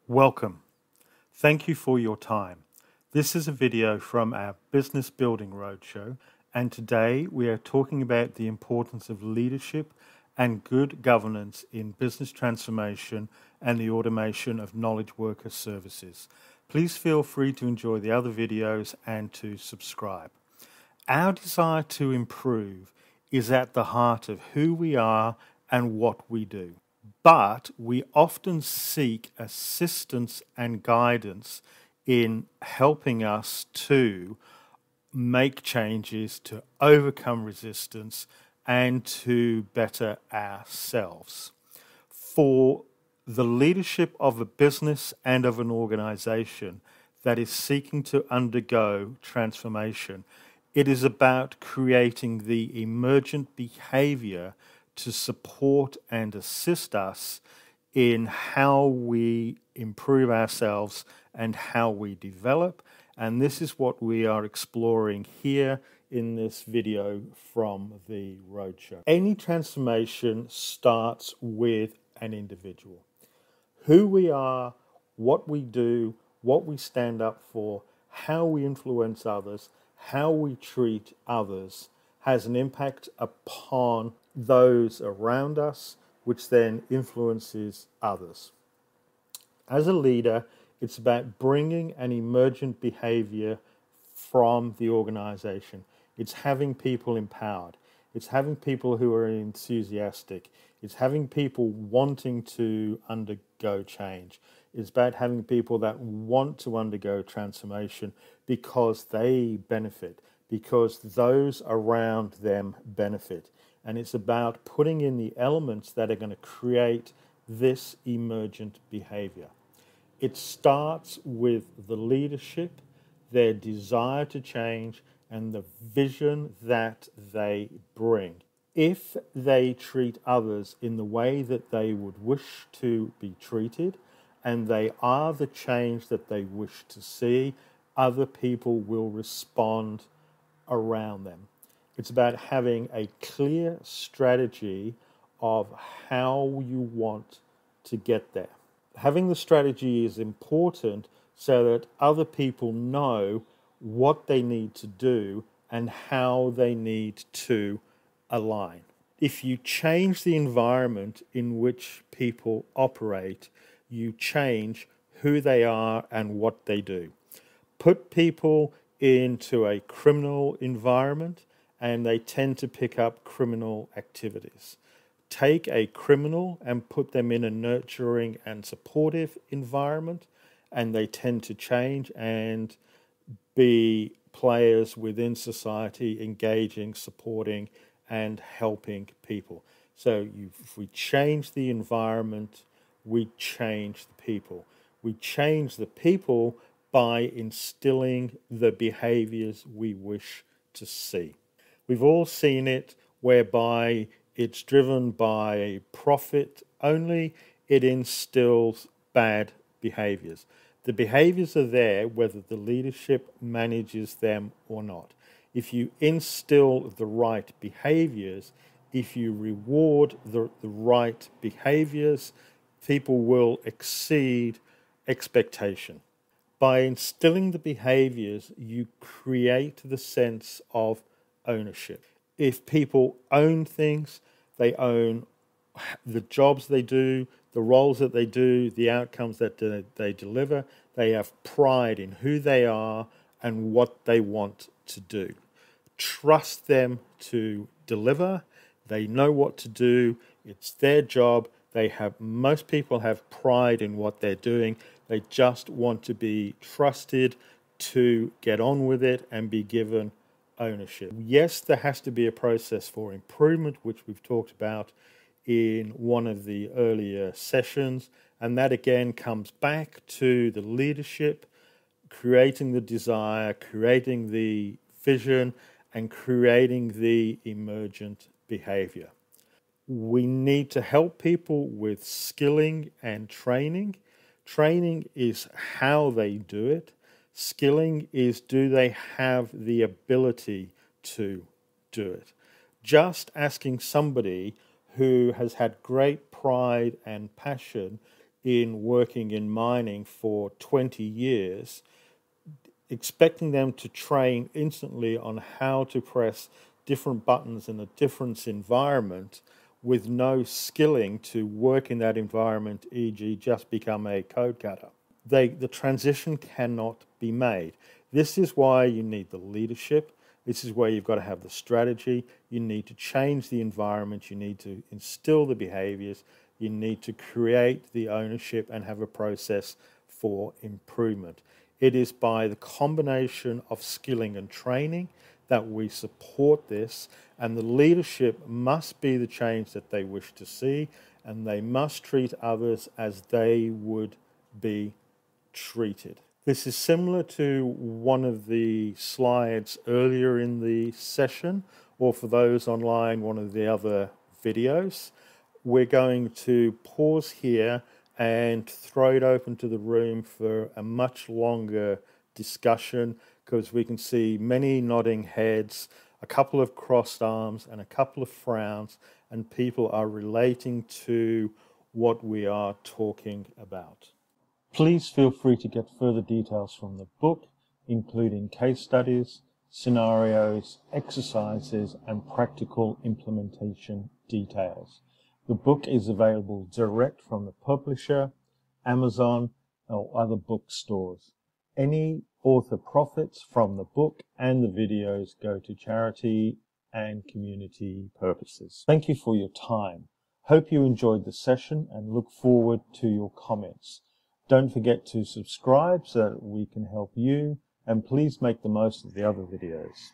Welcome. Thank you for your time. This is a video from our Business Building Roadshow, and today we are talking about the importance of leadership and good governance in business transformation and the automation of knowledge worker services. Please feel free to enjoy the other videos and to subscribe. Our desire to improve is at the heart of who we are and what we do. But we often seek assistance and guidance in helping us to make changes, to overcome resistance, and to better ourselves. For the leadership of a business and of an organization that is seeking to undergo transformation, it is about creating the emergent behaviour to support and assist us in how we improve ourselves and how we develop. And this is what we are exploring here in this video from the Roadshow. Any transformation starts with an individual. Who we are, what we do, what we stand up for, how we influence others, how we treat others has an impact upon those around us, which then influences others. As a leader, it's about bringing an emergent behaviour from the organisation. It's having people empowered. It's having people who are enthusiastic. It's having people wanting to undergo change. It's about having people that want to undergo transformation because they benefit, because those around them benefit. And it's about putting in the elements that are going to create this emergent behaviour. It starts with the leadership, their desire to change, and the vision that they bring. If they treat others in the way that they would wish to be treated, and they are the change that they wish to see, other people will respond around them. It's about having a clear strategy of how you want to get there. Having the strategy is important so that other people know what they need to do and how they need to align. If you change the environment in which people operate, you change who they are and what they do. Put people into a criminal environment and they tend to pick up criminal activities. Take a criminal and put them in a nurturing and supportive environment and they tend to change and be players within society, engaging, supporting and helping people. So if we change the environment, we change the people. We change the people by instilling the behaviours we wish to see. We've all seen it whereby it's driven by profit only, it instills bad behaviours. The behaviours are there whether the leadership manages them or not. If you instill the right behaviours, if you reward the right behaviours, people will exceed expectation. By instilling the behaviours, you create the sense of ownership. If people own things, they own the jobs they do, the roles that they do, the outcomes that they deliver. They have pride in who they are and what they want to do. Trust them to deliver. They know what to do. It's their job. Most people have pride in what they're doing. They just want to be trusted to get on with it and be given ownership. Yes, there has to be a process for improvement, which we've talked about in one of the earlier sessions, and that again comes back to the leadership, creating the desire, creating the vision, and creating the emergent behaviour. We need to help people with skilling and training. Training is how they do it. Skilling is, do they have the ability to do it? Just asking somebody who has had great pride and passion in working in mining for 20 years, expecting them to train instantly on how to press different buttons in a different environment with no skilling to work in that environment, e.g. just become a code cutter. The transition cannot be made. This is why you need the leadership. This is where you've got to have the strategy. You need to change the environment. You need to instill the behaviours. You need to create the ownership and have a process for improvement. It is by the combination of skilling and training that we support this, and the leadership must be the change that they wish to see, and they must treat others as they would be treated. This is similar to one of the slides earlier in the session, or for those online, one of the other videos. We're going to pause here and throw it open to the room for a much longer discussion, because we can see many nodding heads, a couple of crossed arms and a couple of frowns, and people are relating to what we are talking about. Please feel free to get further details from the book, including case studies, scenarios, exercises, and practical implementation details. The book is available direct from the publisher, Amazon, or other bookstores. Any author profits from the book and the videos go to charity and community purposes. Thank you for your time. Hope you enjoyed the session and look forward to your comments. Don't forget to subscribe so that we can help you, and please make the most of the other videos.